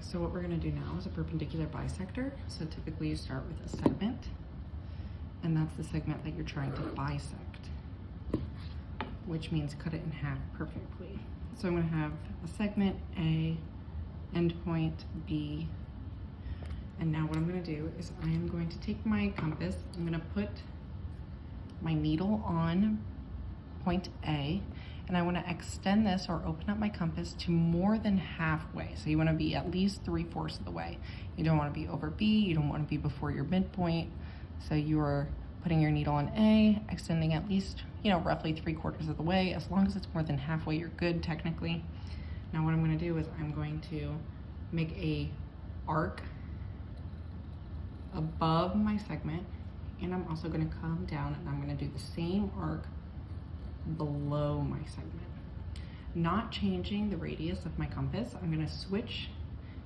so what we're gonna do now is a perpendicular bisector. So typically you start with a segment, and that's the segment that you're trying to bisect, which means cut it in half perfectly. So I'm gonna have a segment A, endpoint B, and now what I'm gonna do is I am going to take my compass, I'm gonna put my needle on point A, and I wanna extend this or open up my compass to more than halfway. So you wanna be at least 3/4 of the way. You don't wanna be over B, you don't wanna be before your midpoint. So you're putting your needle on A, extending at least, roughly 3/4 of the way. As long as it's more than halfway, you're good technically. Now what I'm gonna do is I'm going to make a arc above my segment, and I'm also gonna come down and I'm gonna do the same arc below my segment. Not changing the radius of my compass, I'm gonna switch,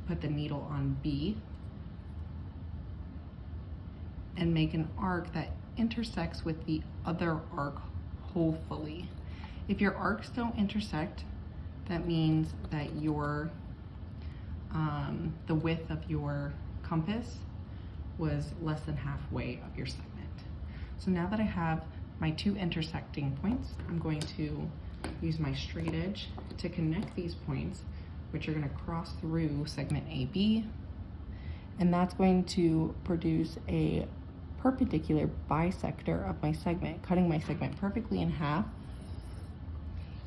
put the needle on B, and make an arc that intersects with the other arc, hopefully. If your arcs don't intersect, that means that your the width of your compass was less than halfway of your segment. So now that I have my two intersecting points, I'm going to use my straight edge to connect these points, which are going to cross through segment AB, and that's going to produce a perpendicular bisector of my segment, cutting my segment perfectly in half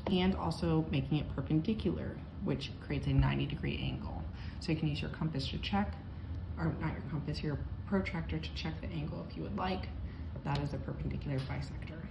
and also making it perpendicular, which creates a 90-degree angle. So you can use your compass to check, or not your compass, your protractor to check the angle if you would like. That is a perpendicular bisector.